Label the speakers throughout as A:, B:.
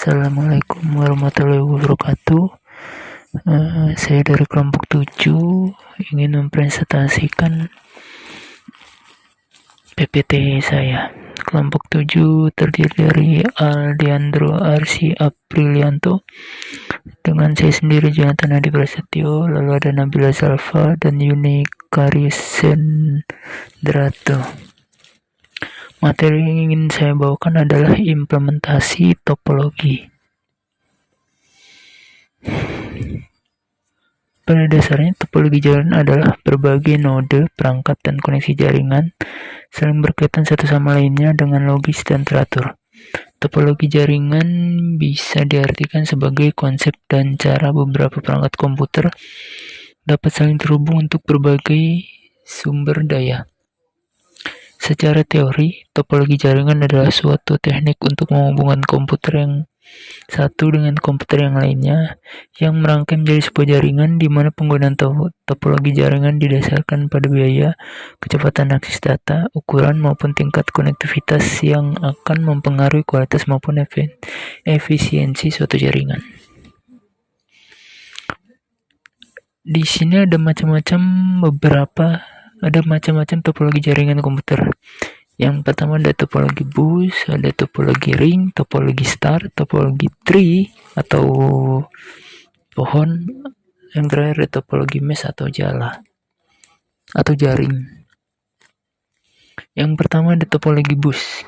A: Assalamualaikum warahmatullahi wabarakatuh. Saya dari kelompok 7 ingin mempresentasikan PPT saya. Kelompok 7 terdiri dari Aldiandro Arsi Aprilianto, dengan saya sendiri Jonathan Adi Prasetyo, lalu ada Nabila Salva dan Yuni Karisendrato. Materi yang ingin saya bawakan adalah implementasi topologi. Pada dasarnya, topologi jaringan adalah berbagai node, perangkat, dan koneksi jaringan saling berkaitan satu sama lainnya dengan logis dan teratur. Topologi jaringan bisa diartikan sebagai konsep dan cara beberapa perangkat komputer dapat saling terhubung untuk berbagai sumber daya. Secara teori, topologi jaringan adalah suatu teknik untuk menghubungkan komputer yang satu dengan komputer yang lainnya yang merangkai menjadi sebuah jaringan di mana penggunaan topologi jaringan didasarkan pada biaya, kecepatan akses data, ukuran maupun tingkat konektivitas yang akan mempengaruhi kualitas maupun efisiensi suatu jaringan. Di sini ada macam-macam topologi jaringan komputer. Yang pertama ada topologi bus, ada topologi ring, topologi star, topologi tree atau pohon. Yang terakhir ada topologi mesh atau jala atau jaring. Yang pertama ada topologi bus.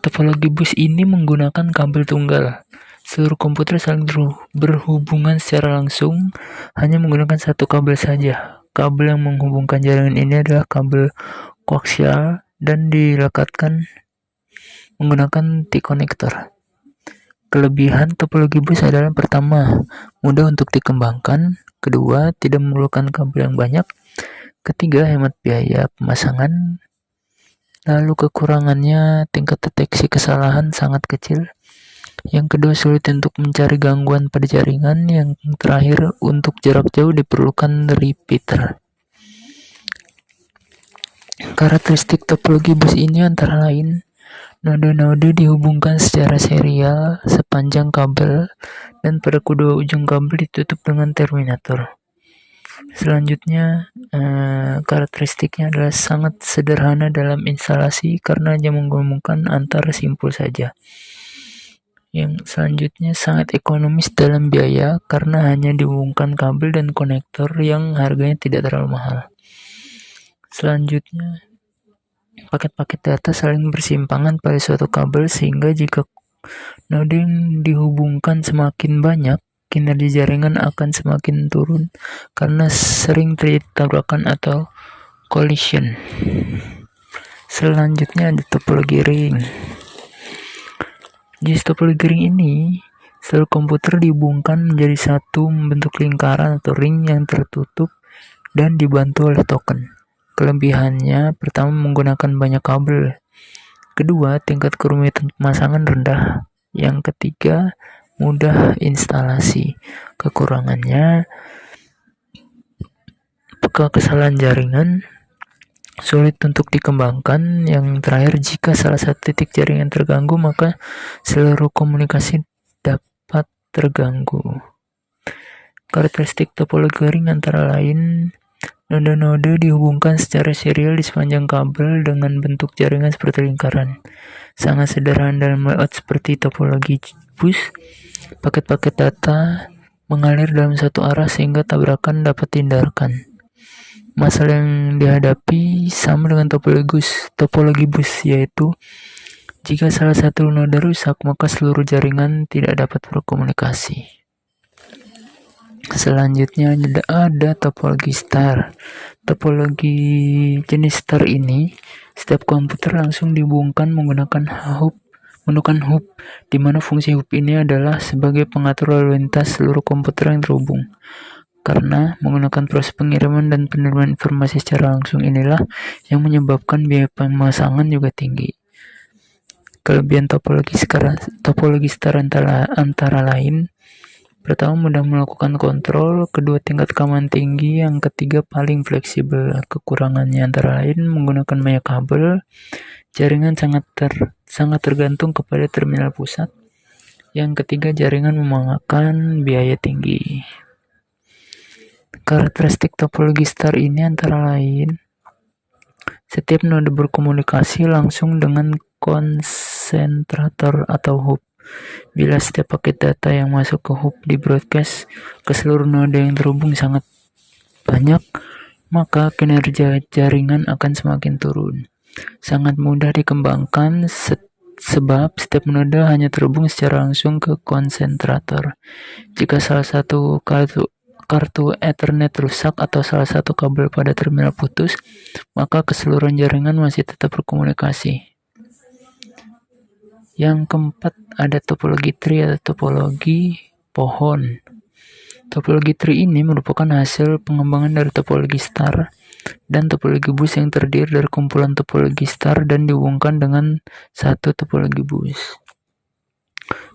A: Topologi bus ini menggunakan kabel tunggal. Seluruh komputer saling berhubungan secara langsung hanya menggunakan satu kabel saja. Kabel yang menghubungkan jaringan ini adalah kabel koaksial dan dilekatkan menggunakan T-konektor. Kelebihan topologi bus adalah pertama, mudah untuk dikembangkan, kedua, tidak memerlukan kabel yang banyak, ketiga, hemat biaya pemasangan, lalu kekurangannya tingkat deteksi kesalahan sangat kecil, yang kedua sulit untuk mencari gangguan pada jaringan, yang terakhir untuk jarak jauh diperlukan repeater. Karakteristik topologi bus ini antara lain node-node dihubungkan secara serial sepanjang kabel dan pada kedua ujung kabel ditutup dengan terminator. Selanjutnya, karakteristiknya adalah sangat sederhana dalam instalasi karena hanya menghubungkan antar simpul saja. Yang selanjutnya sangat ekonomis dalam biaya karena hanya dihubungkan kabel dan konektor yang harganya tidak terlalu mahal. Selanjutnya, paket-paket data saling bersimpangan pada suatu kabel sehingga jika node yang dihubungkan semakin banyak, kinerja jaringan akan semakin turun karena sering terjadi tabrakan atau collision. Selanjutnya ada topologi ring. Jenis topologi ring ini, seluruh komputer dihubungkan menjadi satu membentuk lingkaran atau ring yang tertutup dan dibantu oleh token. Kelebihannya, pertama menggunakan banyak kabel, kedua tingkat kerumitan pemasangan rendah, yang ketiga mudah instalasi. Kekurangannya, kesalahan jaringan, sulit untuk dikembangkan. Yang terakhir, jika salah satu titik jaringan terganggu, maka seluruh komunikasi dapat terganggu. Karakteristik topologi ring antara lain, node-node dihubungkan secara serial di sepanjang kabel dengan bentuk jaringan seperti lingkaran. Sangat sederhana dalam layout seperti topologi bus. Paket-paket data mengalir dalam satu arah sehingga tabrakan dapat dihindarkan. Masalah yang dihadapi sama dengan topologi bus, yaitu jika salah satu node rusak, maka seluruh jaringan tidak dapat berkomunikasi. Selanjutnya ada topologi star. Topologi jenis star ini, setiap komputer langsung dihubungkan menggunakan hub, di mana fungsi hub ini adalah sebagai pengatur lalu lintas seluruh komputer yang terhubung. Karena menggunakan proses pengiriman dan penerimaan informasi secara langsung inilah yang menyebabkan biaya pemasangan juga tinggi. Kelebihan topologi star antara lain, pertama mudah melakukan kontrol, kedua tingkat keamanan tinggi, yang ketiga paling fleksibel. Kekurangannya antara lain menggunakan banyak kabel, jaringan sangat tergantung kepada terminal pusat. Yang ketiga, jaringan memakan biaya tinggi. Karakteristik topologi star ini antara lain, setiap node berkomunikasi langsung dengan konsentrator atau hub. Bila setiap paket data yang masuk ke hub di broadcast ke seluruh node yang terhubung sangat banyak, maka kinerja jaringan akan semakin turun. Sangat mudah dikembangkan sebab setiap node hanya terhubung secara langsung ke konsentrator. Jika salah satu kartu Ethernet rusak atau salah satu kabel pada terminal putus, maka keseluruhan jaringan masih tetap berkomunikasi. Yang keempat, ada topologi tree atau topologi pohon. Topologi tree ini merupakan hasil pengembangan dari topologi star dan topologi bus yang terdiri dari kumpulan topologi star dan dihubungkan dengan satu topologi bus.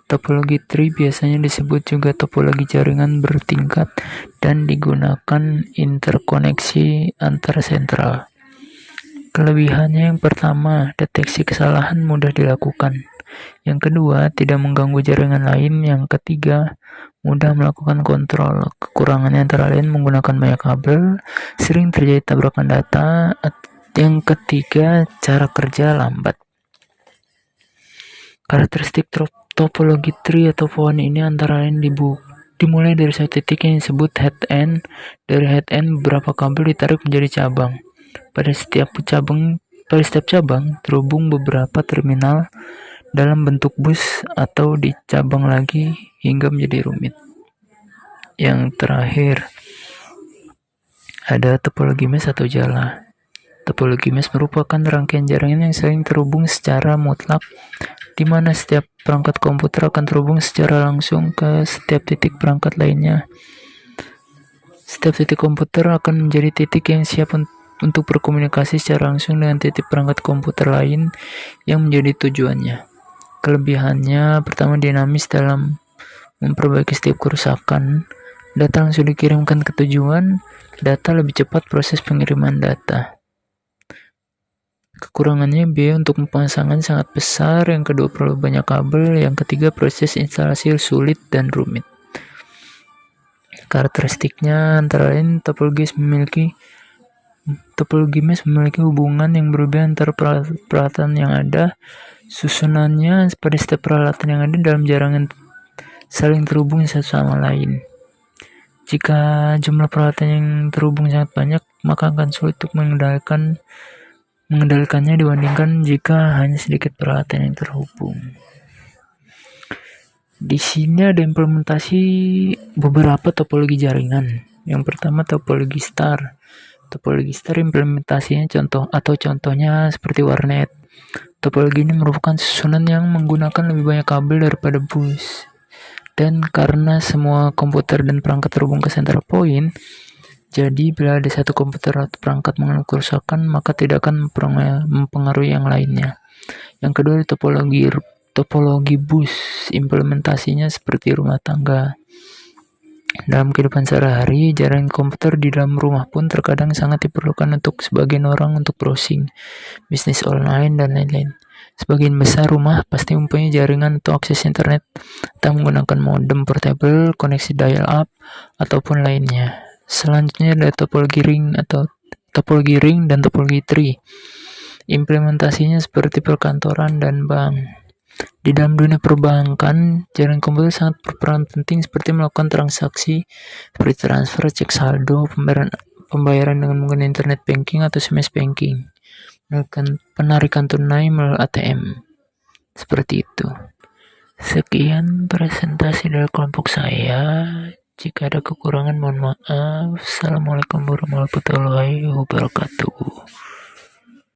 A: Topologi tree biasanya disebut juga topologi jaringan bertingkat dan digunakan interkoneksi antar sentral. Kelebihannya yang pertama, deteksi kesalahan mudah dilakukan. Yang kedua, tidak mengganggu jaringan lain. Yang ketiga, mudah melakukan kontrol. Kekurangannya antara lain menggunakan banyak kabel, sering terjadi tabrakan data. Yang ketiga, cara kerja lambat. Karakteristik topologi tree atau pohon ini antara lain dimulai dari satu titik yang disebut head end. Dari head end, beberapa kabel ditarik menjadi cabang. Pada setiap cabang terhubung beberapa terminal dalam bentuk bus atau dicabang lagi hingga menjadi rumit. Yang terakhir, ada topologi mesh atau jala. Topologi mesh merupakan rangkaian jaringan yang saling terhubung secara mutlak, di mana setiap perangkat komputer akan terhubung secara langsung ke setiap titik perangkat lainnya. Setiap titik komputer akan menjadi titik yang siap untuk berkomunikasi secara langsung dengan titik perangkat komputer lain yang menjadi tujuannya. Kelebihannya, pertama, dinamis dalam memperbaiki setiap kerusakan. Data langsung dikirimkan ke tujuan. Data lebih cepat proses pengiriman data. Kekurangannya, biaya untuk pemasangan sangat besar. Yang kedua, perlu banyak kabel. Yang ketiga, proses instalasi sulit dan rumit. Karakteristiknya antara lain, topologi mesh memiliki hubungan yang berbeda antara peralatan yang ada. Susunannya pada setiap peralatan yang ada dalam jaringan saling terhubung satu sama lain. Jika jumlah peralatan yang terhubung sangat banyak, maka akan sulit untuk mengendalikannya dibandingkan jika hanya sedikit peralatan yang terhubung. Di sini ada implementasi beberapa topologi jaringan. Yang pertama, topologi star. Topologi star implementasinya contohnya seperti warnet. Topologi ini merupakan susunan yang menggunakan lebih banyak kabel daripada bus. Dan karena semua komputer dan perangkat terhubung ke central point, jadi bila ada satu komputer atau perangkat mengalami kerusakan, maka tidak akan mempengaruhi yang lainnya. Yang kedua, topologi bus. Implementasinya seperti rumah tangga. Dalam kehidupan sehari-hari, jaringan komputer di dalam rumah pun terkadang sangat diperlukan untuk sebagian orang untuk browsing, bisnis online, dan lain-lain. Sebagian besar rumah pasti mempunyai jaringan atau akses internet, entah menggunakan modem portable, koneksi dial-up, ataupun lainnya. Selanjutnya ada topologi ring dan topologi tree. Implementasinya seperti perkantoran dan bank. Di dalam dunia perbankan, jaringan komputer sangat berperan penting seperti melakukan transaksi seperti transfer, cek saldo, pembayaran dengan menggunakan internet banking atau SMS banking, penarikan tunai melalui ATM. Seperti itu. Sekian presentasi dari kelompok saya. Jika ada kekurangan, mohon maaf. Assalamualaikum warahmatullahi wabarakatuh.